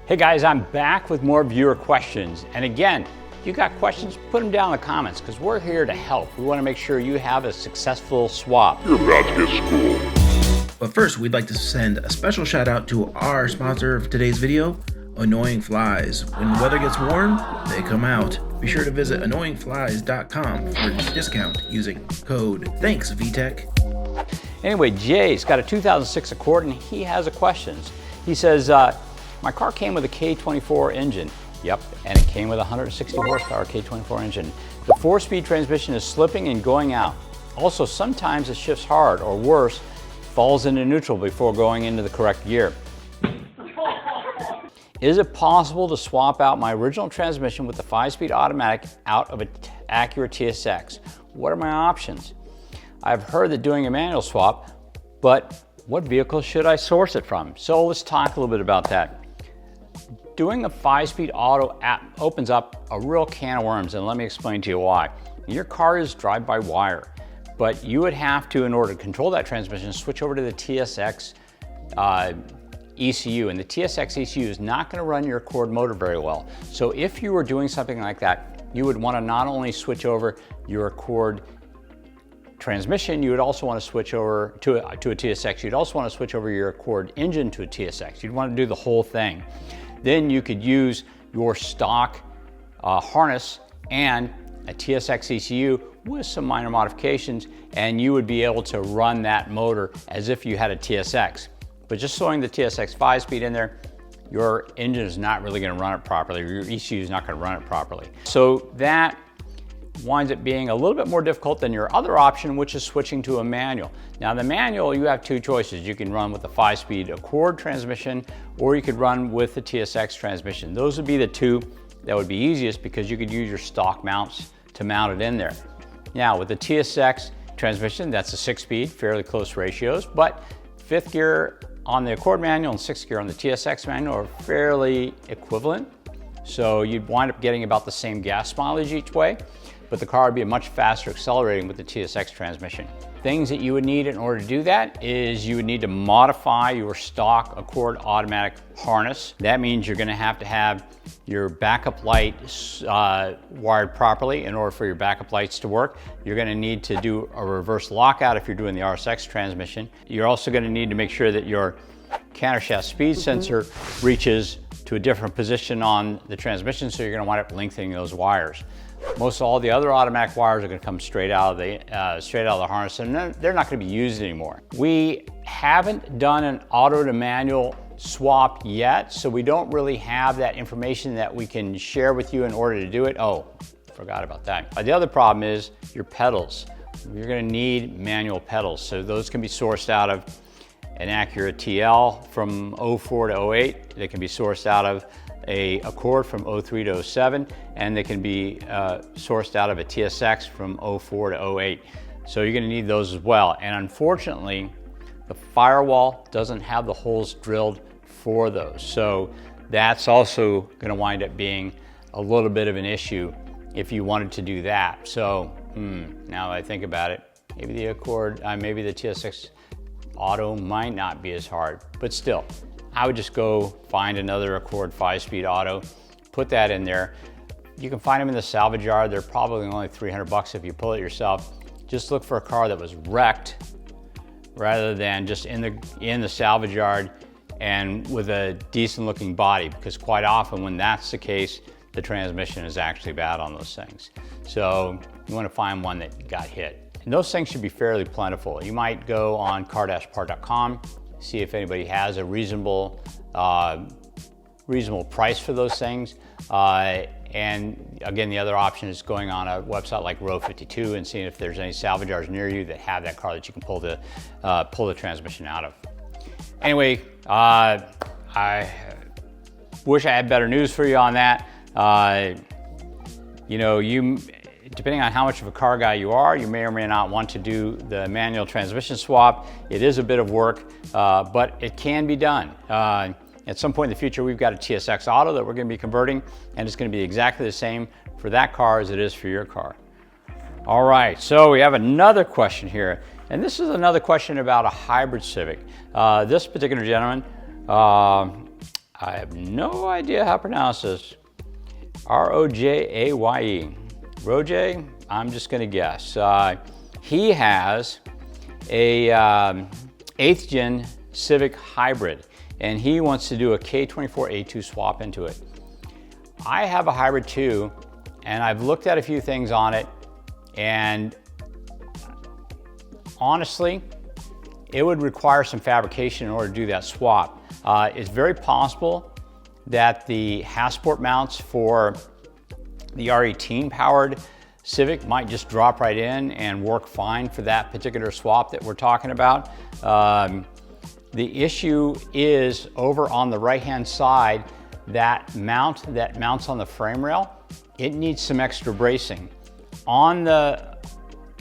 Hey guys, I'm back with more viewer questions. And again, if you got questions, put them down in the comments because we're here to help. We want to make sure you have a successful swap. You're about to get schooled. But first, we'd like to send a special shout out to our sponsor of today's video, Annoying Flies. When the weather gets warm, they come out. Be sure to visit annoyingflies.com for a discount using code Thanks VTEC. Anyway, Jay's got a 2006 Accord and he has a question. He says, my car came with a K24 engine. Yep, and it came with a 160 horsepower K24 engine. The 4-speed transmission is slipping and going out. Also, sometimes it shifts hard, or worse, falls into neutral before going into the correct gear. Is it possible to swap out my original transmission with the 5-speed automatic out of an Acura TSX? What are my options? I've heard that doing a manual swap, but what vehicle should I source it from? So let's talk a little bit about that. Doing a 5-speed auto app opens up a real can of worms, and let me explain to you why. Your car is drive-by-wire, but you would have to, in order to control that transmission, switch over to the TSX ECU, and the TSX ECU is not going to run your Accord motor very well. So if you were doing something like that, you would want to not only switch over your Accord transmission, you would also want to switch over to a TSX. You'd also want to switch over your Accord engine to a TSX. You'd want to do the whole thing. Then you could use your stock harness and a TSX ECU with some minor modifications, and you would be able to run that motor as if you had a TSX. But just throwing the TSX 5-speed in there, your engine is not really going to run it properly, or your ECU is not going to run it properly. So that winds up being a little bit more difficult than your other option, which is switching to a manual. Now the manual, you have two choices. You can run with the 5-speed Accord transmission, or you could run with the TSX transmission. Those would be the two that would be easiest because you could use your stock mounts to mount it in there. Now with the TSX transmission, that's a 6-speed, fairly close ratios, but 5th gear on the Accord manual and 6th gear on the TSX manual are fairly equivalent. So you'd wind up getting about the same gas mileage each way, but the car would be much faster accelerating with the TSX transmission. Things that you would need in order to do that is you would need to modify your stock Accord automatic harness. That means you're going to have your backup lights wired properly in order for your backup lights to work. You're going to need to do a reverse lockout if you're doing the RSX transmission. You're also going to need to make sure that your countershaft speed sensor reaches to a different position on the transmission, so you're going to wind up lengthening those wires. Most all the other automatic wires are going to come straight out of the harness, and they're not going to be used anymore. We haven't done an auto to manual swap yet, so we don't really have that information that we can share with you in order to do it. Oh, forgot about that. The other problem is your pedals. You're going to need manual pedals, so those can be sourced out of an Acura TL from 04 to 08. They can be sourced out of a Accord from 03 to 07, and they can be sourced out of a TSX from 04 to 08. So you're going to need those as well. And unfortunately, the firewall doesn't have the holes drilled for those. So that's also going to wind up being a little bit of an issue if you wanted to do that. So now that I think about it, maybe the Accord, maybe the TSX Auto might not be as hard, but still, I would just go find another Accord 5-speed auto, put that in there. You can find them in the salvage yard. They're probably only 300 bucks if you pull it yourself. Just look for a car that was wrecked rather than just in the salvage yard and with a decent looking body, because quite often when that's the case, the transmission is actually bad on those things. So you want to find one that got hit. And those things should be fairly plentiful. You might go on car-part.com, see if anybody has a reasonable price for those things. And again, the other option is going on a website like Row 52 and seeing if there's any salvage yards near you that have that car that you can pull the transmission out of. Anyway, I wish I had better news for you on that. Depending on how much of a car guy you are, you may or may not want to do the manual transmission swap. It is a bit of work, but it can be done. At some point in the future, we've got a TSX Auto that we're going to be converting, and it's going to be exactly the same for that car as it is for your car. All right, so we have another question here, and this is another question about a hybrid Civic. This particular gentleman I have no idea how to pronounce this. R-O-J-A-Y-E. Roger, I'm just gonna guess. He has a 8th gen Civic Hybrid, and he wants to do a K24A2 swap into it. I have a hybrid too, and I've looked at a few things on it, and honestly, it would require some fabrication in order to do that swap. It's very possible that the Hasport mounts for the R18 powered Civic might just drop right in and work fine for that particular swap that we're talking about. The issue is over on the right-hand side, that mount that mounts on the frame rail, it needs some extra bracing. On the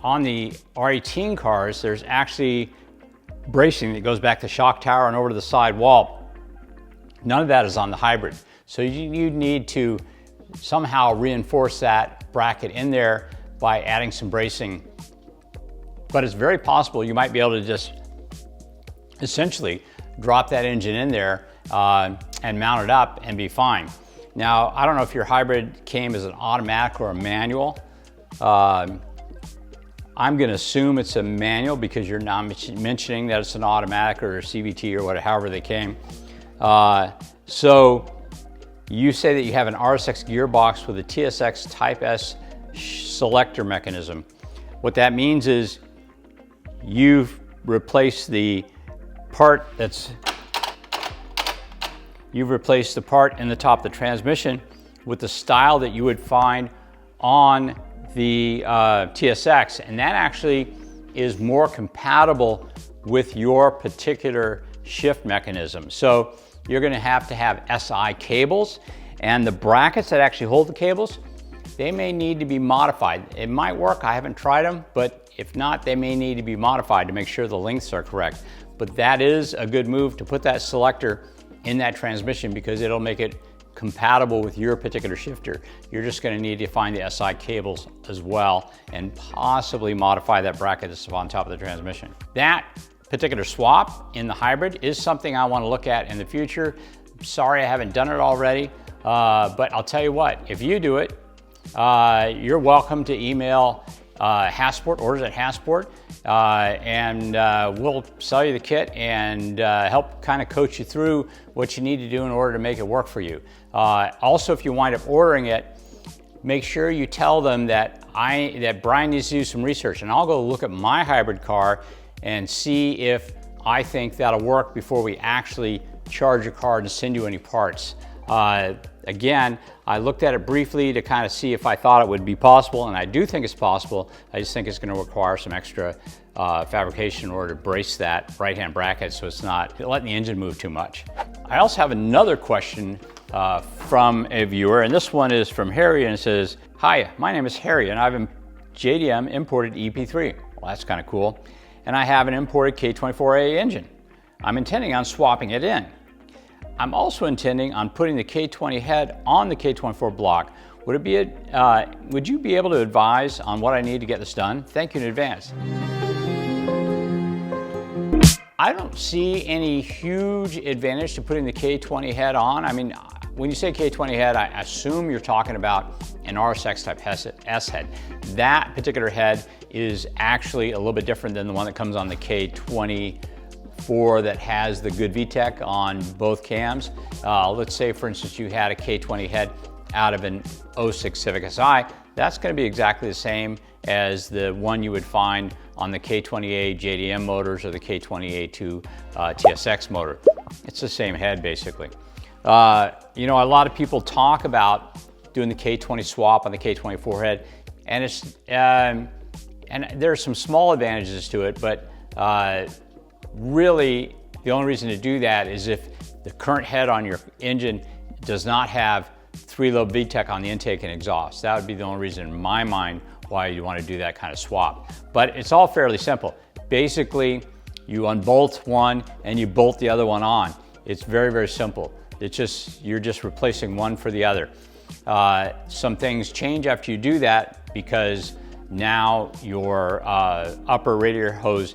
R18 cars, there's actually bracing that goes back to the shock tower and over to the side wall. None of that is on the hybrid. So you need to somehow reinforce that bracket in there by adding some bracing. But it's very possible you might be able to just essentially drop that engine in there and mount it up and be fine. Now, I don't know if your hybrid came as an automatic or a manual. I'm gonna assume it's a manual because you're not mentioning that it's an automatic or a CVT or whatever, however they came. So you say that you have an RSX gearbox with a TSX Type S selector mechanism. What that means is you've replaced the part in the top of the transmission with the style that you would find on the TSX, and that actually is more compatible with your particular shift mechanism. So you're going to have SI cables, and the brackets that actually hold the cables, they may need to be modified. It might work, I haven't tried them, but if not, they may need to be modified to make sure the lengths are correct. But that is a good move to put that selector in that transmission because it'll make it compatible with your particular shifter. You're just going to need to find the SI cables as well and possibly modify that bracket that's on top of the transmission. That particular swap in the hybrid is something I want to look at in the future. Sorry I haven't done it already, but I'll tell you what, if you do it, you're welcome to email Hasport, orders at Hasport, and we'll sell you the kit and help kind of coach you through what you need to do in order to make it work for you. Also, if you wind up ordering it, make sure you tell them that Brian needs to do some research, and I'll go look at my hybrid car and see if I think that'll work before we actually charge your card and send you any parts. Again, I looked at it briefly to kind of see if I thought it would be possible, and I do think it's possible. I just think it's going to require some extra fabrication in order to brace that right-hand bracket so it's not letting the engine move too much. I also have another question from a viewer, and this one is from Harry, and it says, "Hi, my name is Harry, and I've JDM imported EP3. Well, that's kind of cool. And I have an imported K24A engine. I'm intending on swapping it in. I'm also intending on putting the K20 head on the K24 block. Would you be able to advise on what I need to get this done? Thank you in advance." I don't see any huge advantage to putting the K20 head on. I mean, when you say K20 head, I assume you're talking about an RSX type S head. That particular head is actually a little bit different than the one that comes on the K24 that has the good VTEC on both cams. Let's say, for instance, you had a K20 head out of an 06 Civic Si. That's going to be exactly the same as the one you would find on the K20A JDM motors or the K20A2 TSX motor. It's the same head, basically. You know, a lot of people talk about doing the K20 swap on the K24 head, and and there's some small advantages to it, but really the only reason to do that is if the current head on your engine does not have 3-lobe VTEC on the intake and exhaust. That would be the only reason in my mind why you want to do that kind of swap. But it's all fairly simple. Basically, you unbolt one and you bolt the other one on. It's very, very simple. It's just, you're just replacing one for the other. Some things change after you do that because now your upper radiator hose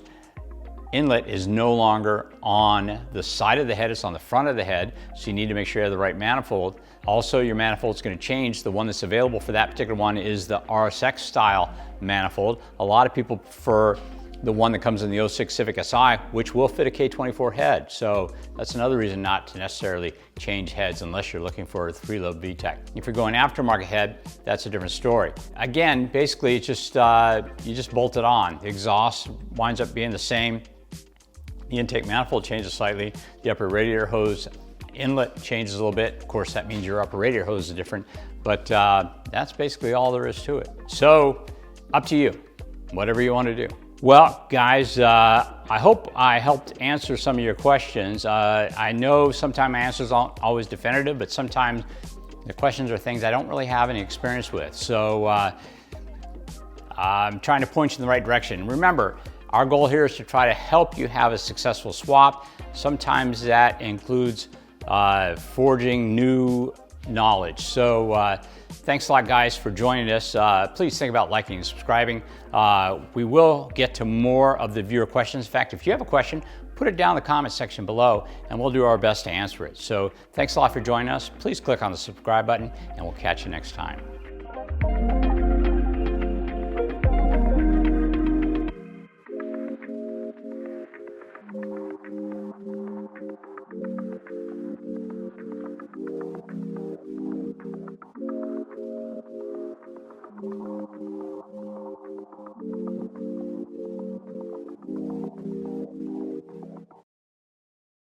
inlet is no longer on the side of the head, it's on the front of the head, so you need to make sure you have the right manifold. Also, your manifold is going to change. The one that's available for that particular one is the RSX style manifold. A lot of people prefer the one that comes in the 06 Civic Si, which will fit a K24 head. So that's another reason not to necessarily change heads unless you're looking for a 3-lobe VTEC. If you're going aftermarket head, that's a different story. Again, basically it's just, you just bolt it on. The exhaust winds up being the same. The intake manifold changes slightly. The upper radiator hose inlet changes a little bit. Of course, that means your upper radiator hose is different, but that's basically all there is to it. So up to you, whatever you want to do. Well, guys, I hope I helped answer some of your questions. I know sometimes my answers aren't always definitive, but sometimes the questions are things I don't really have any experience with. So I'm trying to point you in the right direction. Remember, our goal here is to try to help you have a successful swap. Sometimes that includes forging new knowledge. So thanks a lot, guys, for joining us. Please think about liking and subscribing. We will get to more of the viewer questions. In fact, if you have a question, put it down in the comment section below and we'll do our best to answer it. So thanks a lot for joining us. Please click on the subscribe button and we'll catch you next time.